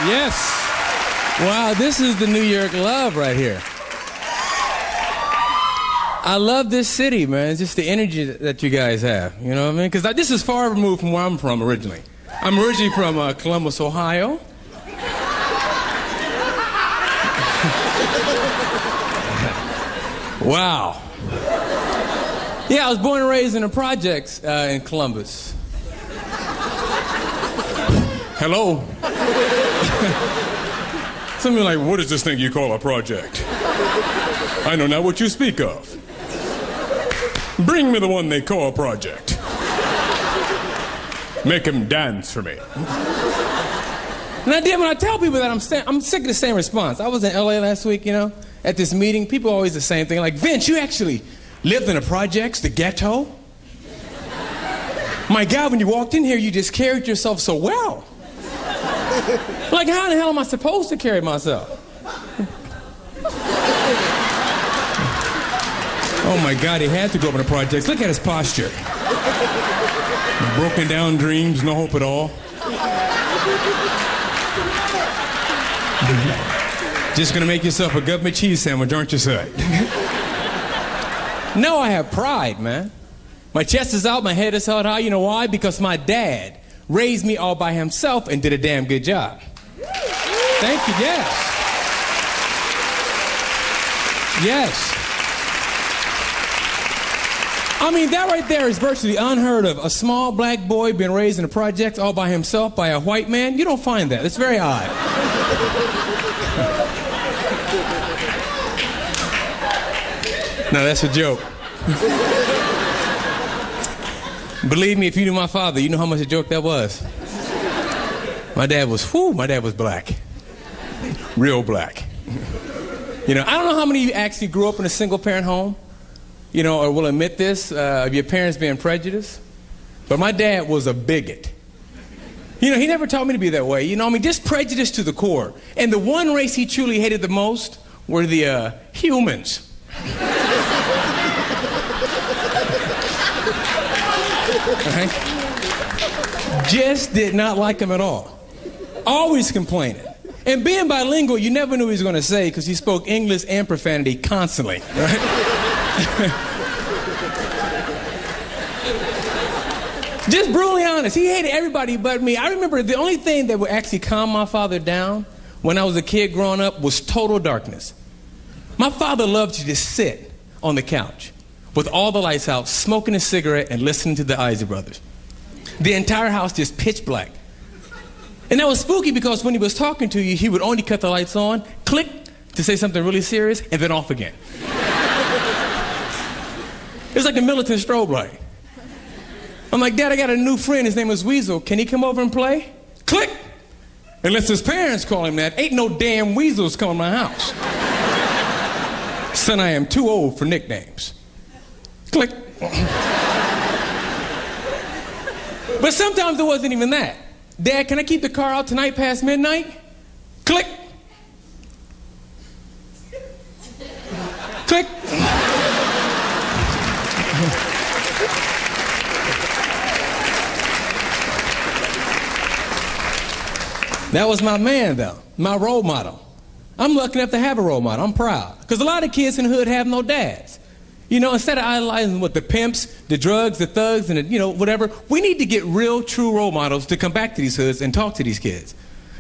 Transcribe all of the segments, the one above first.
Yes. Wow, this is the New York love right here. I love this city, man. It's just the energy that you guys have. You know what I mean? Because this is far removed from where I'm from originally. I'm originally from Columbus, Ohio. Wow. Yeah, I was born and raised in the projects in Columbus. Hello? Some of you are like, what is this thing you call a project? I know not what you speak of. Bring me the one they call a project. Make him dance for me. And when I tell people that I'm sick of the same response. I was in LA last week, at this meeting. People always the same thing. Like, Vince, you actually lived in the projects, the ghetto? My God, when you walked in here, you just carried yourself so well. Like, how in the hell am I supposed to carry myself? Oh my God, he had to go up in the projects. Look at his posture. Broken down dreams, no hope at all. Just gonna make yourself a government cheese sandwich, aren't you, son? No, I have pride, man. My chest is out, my head is held high. You know why? Because my dad raised me all by himself and did a damn good job. Thank you, yes. Yes. I mean, that right there is virtually unheard of. A small black boy being raised in a project all by himself by a white man. You don't find that. It's very odd. No, that's a joke. Believe me, if you knew my father, you know how much a joke that was. My dad was black. Real black. I don't know how many of you actually grew up in a single-parent home, or will admit this, of your parents being prejudiced. But my dad was a bigot. He never taught me to be that way. Just prejudice to the core. And the one race he truly hated the most were the humans. Right? Just did not like him at all. Always complaining. And being bilingual, you never knew what he was going to say because he spoke English and profanity constantly. Right? Just brutally honest. He hated everybody but me. I remember the only thing that would actually calm my father down when I was a kid growing up was total darkness. My father loved to just sit on the couch with all the lights out, smoking a cigarette and listening to the Isley Brothers. The entire house just pitch black. And that was spooky because when he was talking to you, he would only cut the lights on, click, to say something really serious, and then off again. It was like a militant strobe light. I'm like, Dad, I got a new friend. His name is Weasel. Can he come over and play? Click. Unless his parents call him that, ain't no damn weasels coming to my house. Son, I am too old for nicknames. Click. But sometimes it wasn't even that. Dad, can I keep the car out tonight past midnight? Click. Click. That was my man, though, my role model. I'm lucky enough to have a role model. I'm proud. Because a lot of kids in the hood have no dads. Instead of idolizing the pimps, the drugs, the thugs, and whatever, we need to get real, true role models to come back to these hoods and talk to these kids.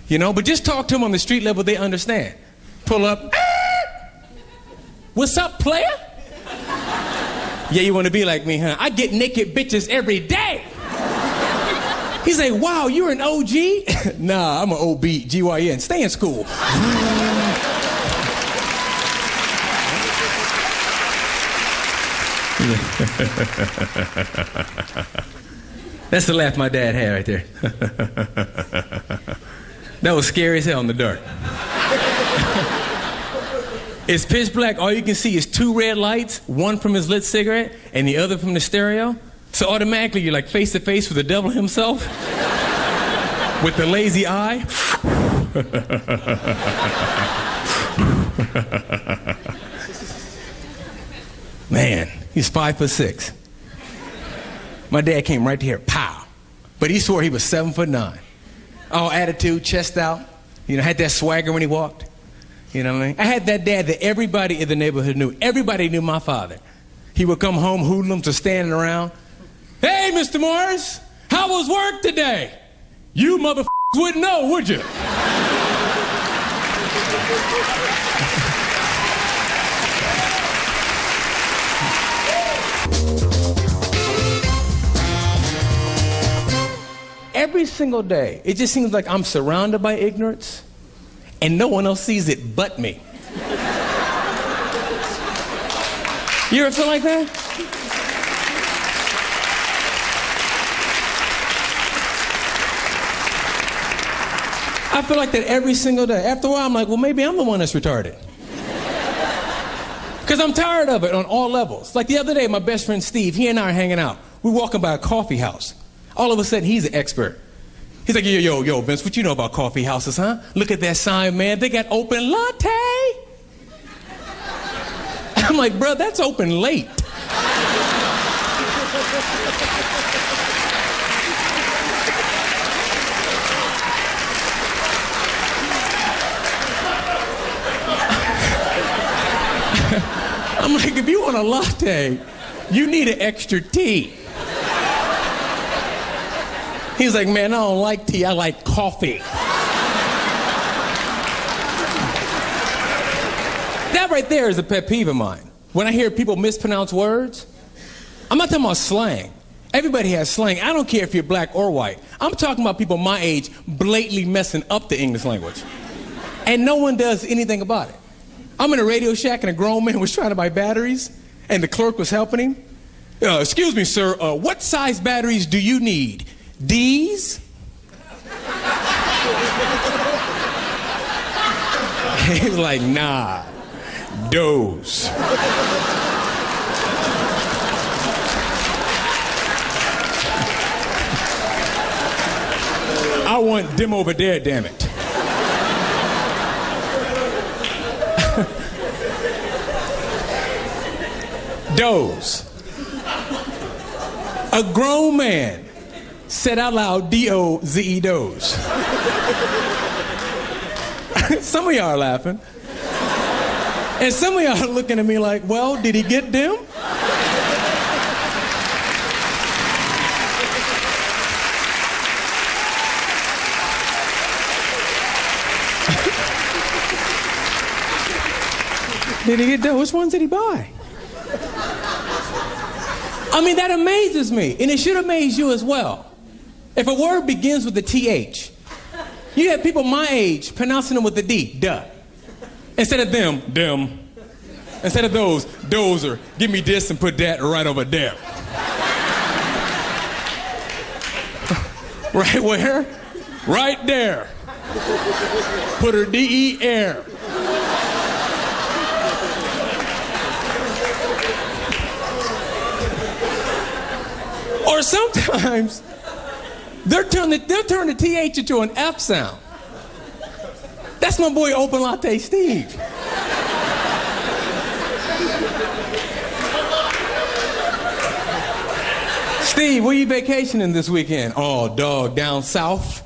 But just talk to them on the street level, they understand. Pull up, what's up, player? Yeah, you want to be like me, huh? I get naked bitches every day. He's like, wow, you're an OG? Nah, I'm an OB-GYN. Stay in school. That's the laugh my dad had right there. That was scary as hell in the dark. It's pitch black. All you can see is two red lights, one from his lit cigarette and the other from the stereo. So automatically you're like face to face with the devil himself with the lazy eye. Man, he's 5'6". My dad came right here, pow. But he swore he was 7'9". all attitude, chest out. You know, had that swagger when he walked. You know what I mean? I had that dad that everybody in the neighborhood knew. Everybody knew my father. He would come home, hoodlums are standing around. Hey, Mr. Morris, how was work today? You motherfuckers wouldn't know, would you? Every single day, it just seems like I'm surrounded by ignorance, and no one else sees it but me. You ever feel like that? I feel like that every single day. After a while, I'm like, well, maybe I'm the one that's retarded. Because I'm tired of it on all levels. Like the other day, my best friend Steve, he and I are hanging out. We're walking by a coffee house. All of a sudden, he's an expert. He's like, yo, Vince, what you know about coffee houses, huh? Look at that sign, man. They got open latte. I'm like, bro, that's open late. I'm like, if you want a latte, you need an extra tea. He's like, man, I don't like tea, I like coffee. That right there is a pet peeve of mine. When I hear people mispronounce words, I'm not talking about slang. Everybody has slang. I don't care if you're black or white. I'm talking about people my age blatantly messing up the English language. And no one does anything about it. I'm in a Radio Shack and a grown man was trying to buy batteries, and the clerk was helping him. Excuse me, sir, what size batteries do you need? D's? He was like, nah, those. I want them over there, damn it. Doze. A grown man said out loud, D-O-Z-E, doze. Some of y'all are laughing. And some of y'all are looking at me like, well, did he get them? Did he get them? Which ones did he buy? I mean, that amazes me, and it should amaze you as well. If a word begins with a TH, you have people my age pronouncing them with the D, duh. Instead of them, them. Instead of those, dozer. Give me this and put that right over there. Right where? Right there. Put her D-E-R. Or sometimes, they'll turn the TH into an F sound. That's my boy Open Latte Steve. Steve, where you vacationing this weekend? Oh, dog, down south.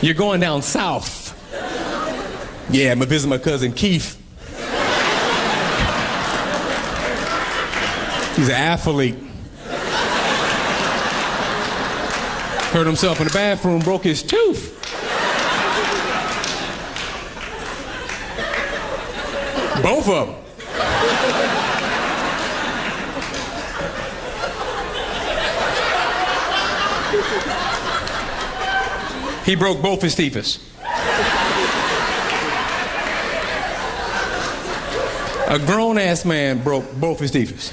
You're going down south. Yeah, I'm gonna visit my cousin Keith. He's an athlete. Hurt himself in the bathroom, broke his tooth. Both of them. He broke both his teeths. A grown-ass man broke both his teeths.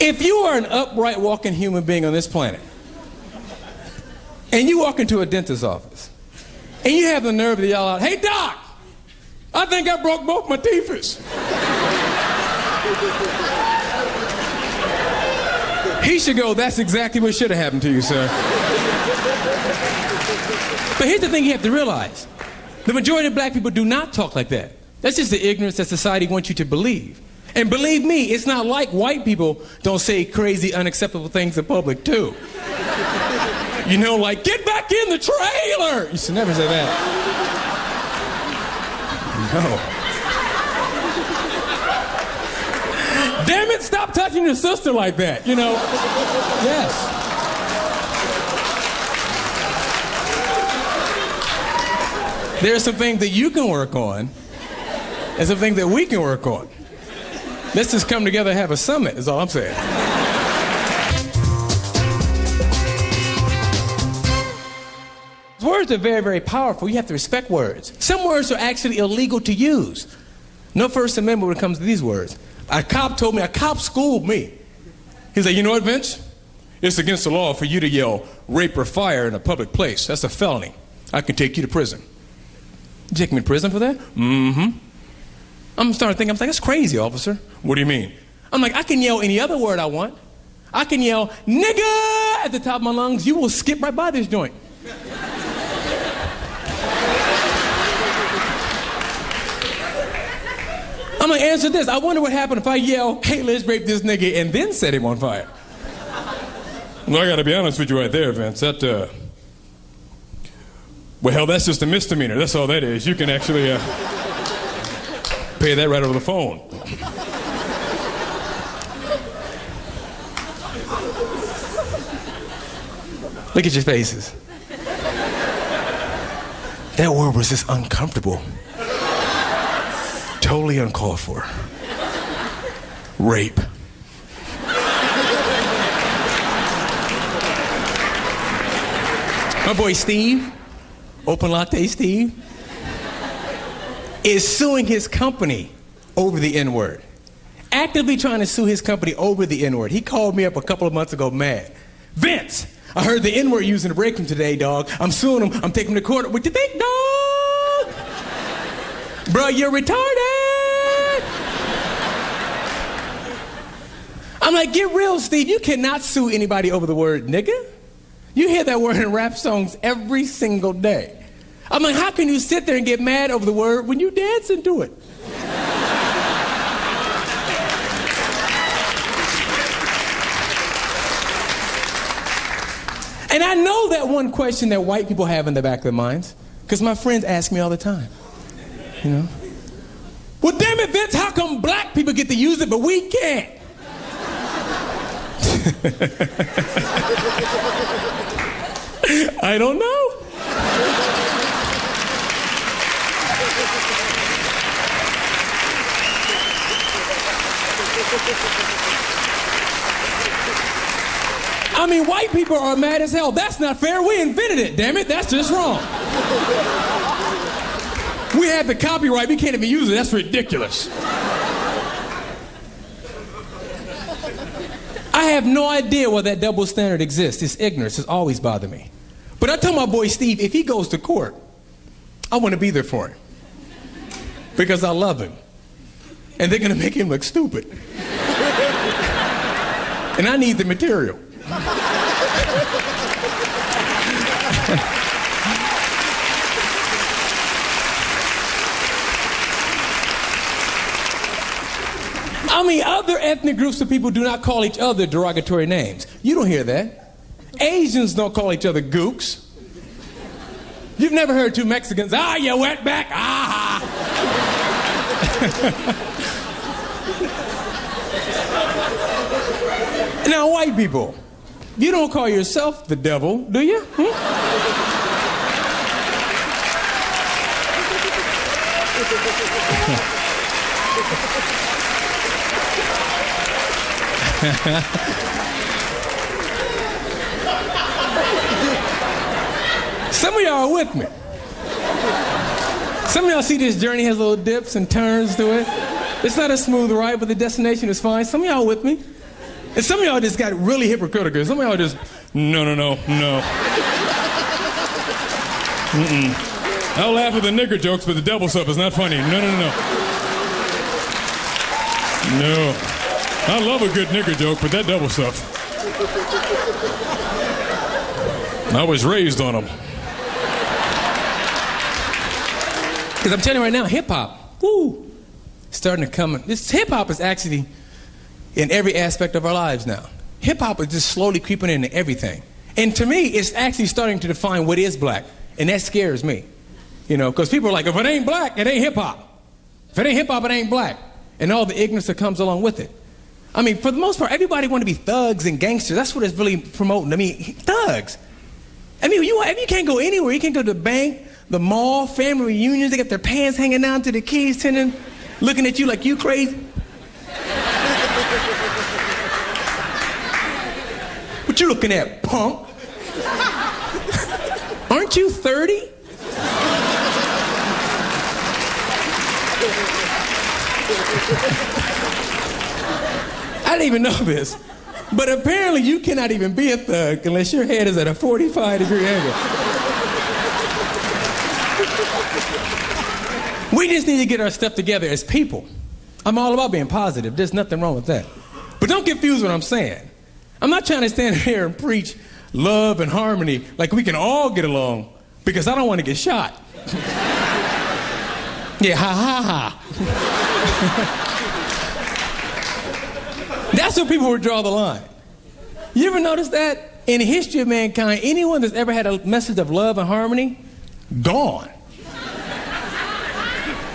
If you are an upright walking human being on this planet, and you walk into a dentist's office, and you have the nerve to yell out, "Hey, doc, I think I broke both my teeths." He should go, "That's exactly what should have happened to you, sir." But here's the thing you have to realize. The majority of black people do not talk like that. That's just the ignorance that society wants you to believe. And believe me, it's not like white people don't say crazy, unacceptable things in public, too. You know, like, get back in the trailer! You should never say that. No. Damn it, stop touching your sister like that, you know? Yes. There are some things that you can work on, and some things that we can work on. Let's just come together and have a summit, is all I'm saying. Words are very, very powerful. You have to respect words. Some words are actually illegal to use. No First Amendment when it comes to these words. A cop schooled me. He's like, you know what, Vince? It's against the law for you to yell rape or fire in a public place. That's a felony. I can take you to prison. You take me to prison for that? Mm-hmm. I'm starting to think, I'm like, that's crazy, officer. What do you mean? I'm like, I can yell any other word I want. I can yell, nigga, at the top of my lungs. You will skip right by this joint. I'm like, answer this. I wonder what happened if I yell, hey, let's rape this nigga, and then set him on fire. Well, I gotta be honest with you right there, Vince. Well, hell, that's just a misdemeanor. That's all that is. You can actually pay that right over the phone. Look at your faces. That word was just uncomfortable. Totally uncalled for. Rape. My boy Steve, Open Latte Steve, is suing his company over the N-word. Actively trying to sue his company over the N-word. He called me up a couple of months ago mad. Vince, I heard the N-word used in the break room today, dog. I'm suing him. I'm taking him to court. What you think, dog? Bro, you're retarded. I'm like, get real, Steve. You cannot sue anybody over the word nigga. You hear that word in rap songs every single day. I'm like, how can you sit there and get mad over the word when you dance into it? And I know that one question that white people have in the back of their minds, because my friends ask me all the time. You know? Well, damn it, Vince, how come black people get to use it, but we can't? I don't know. I mean, white people are mad as hell. That's not fair. We invented it, damn it. That's just wrong. We have the copyright. We can't even use it. That's ridiculous. I have no idea why that double standard exists. It's ignorance. It's always bothered me. But I tell my boy Steve, if he goes to court, I want to be there for him. Because I love him. And they're going to make him look stupid. And I need the material. I mean, other ethnic groups of people do not call each other derogatory names. You don't hear that. Asians don't call each other gooks. You've never heard two Mexicans, ah, you wetback, ah. Now, white people, you don't call yourself the devil, do you? Some of y'all are with me. Some of y'all see this journey has little dips and turns to it. It's not a smooth ride, but the destination is fine. Some of y'all are with me. And some of y'all just got really hypocritical. Some of y'all just, no. I'll laugh at the nigger jokes, but the devil stuff is not funny. No. No. I love a good nigger joke, but that devil stuff. I was raised on them. Because I'm telling you right now, hip-hop, woo, starting to come. This hip-hop is actually in every aspect of our lives now. Hip-hop is just slowly creeping into everything. And to me, it's actually starting to define what is black. And that scares me. You know, because people are like, if it ain't black, it ain't hip-hop. If it ain't hip-hop, it ain't black. And all the ignorance that comes along with it. I mean, for the most part, everybody want to be thugs and gangsters. That's what it's really promoting. I mean, thugs. I mean, you can't go anywhere. You can't go to the bank, the mall, family reunions. They got their pants hanging down to the keys tendon, looking at you like you crazy. What you looking at, punk? Aren't you 30? I didn't even know this, but apparently you cannot even be a thug unless your head is at a 45-degree angle. We just need to get our stuff together as people. I'm all about being positive. There's nothing wrong with that. But don't confuse what I'm saying. I'm not trying to stand here and preach love and harmony like we can all get along because I don't want to get shot. Yeah, ha ha ha. That's where people would draw the line. You ever notice that? In the history of mankind, anyone that's ever had a message of love and harmony, gone.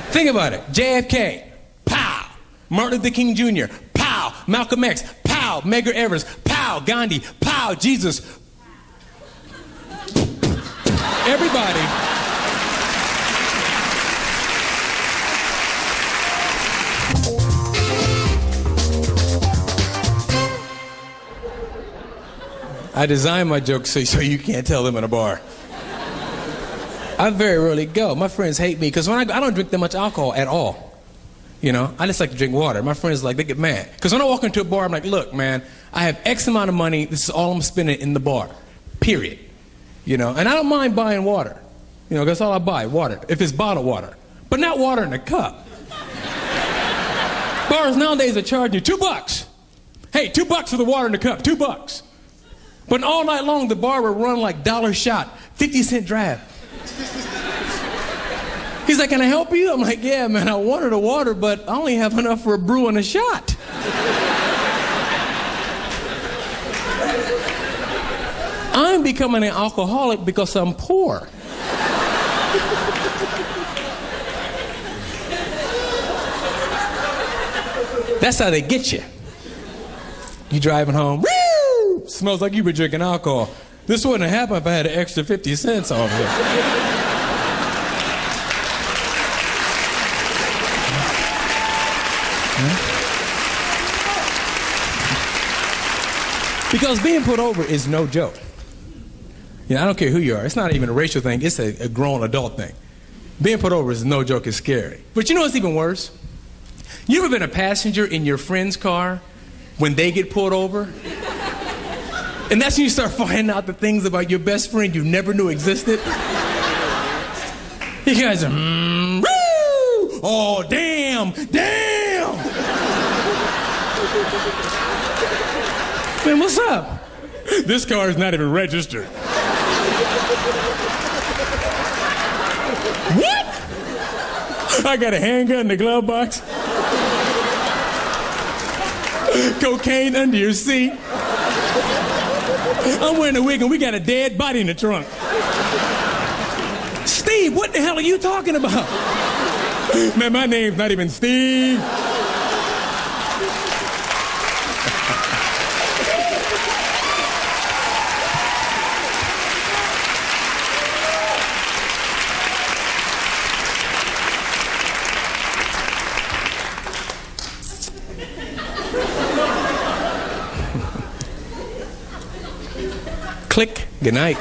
Think about it. JFK, pow. Martin Luther King Jr., pow. Malcolm X, pow. Medgar Evers, pow. Gandhi, pow. Jesus. Everybody. I design my jokes so you can't tell them in a bar. I very rarely go. My friends hate me because I don't drink that much alcohol at all. You know, I just like to drink water. My friends they get mad. Because when I walk into a bar, I'm like, look, man, I have X amount of money. This is all I'm spending in the bar. Period. You know, and I don't mind buying water. You know, that's all I buy, water. If it's bottled water. But not water in a cup. Bars nowadays are charging you $2. Hey, $2 for the water in the cup, $2. But all night long, the bar would run like dollar shot, 50-cent draft. He's like, can I help you? I'm like, yeah, man, I wanted a water, but I only have enough for a brew and a shot. I'm becoming an alcoholic because I'm poor. That's how they get you. You driving home, woo! Smells like you've been drinking alcohol. This wouldn't have happened if I had an extra 50 cents on me. Because being put over is no joke. You know, I don't care who you are. It's not even a racial thing. It's a grown adult thing. Being put over is no joke. It's scary. But you know what's even worse? You ever been a passenger in your friend's car when they get pulled over? And that's when you start finding out the things about your best friend you never knew existed. You guys are, woo! Oh, damn, damn! Man, what's up? This car is not even registered. What? I got a handgun in the glove box. Cocaine under your seat. I'm wearing a wig and we got a dead body in the trunk. Steve, what the hell are you talking about? Man, my name's not even Steve. Click. Good night.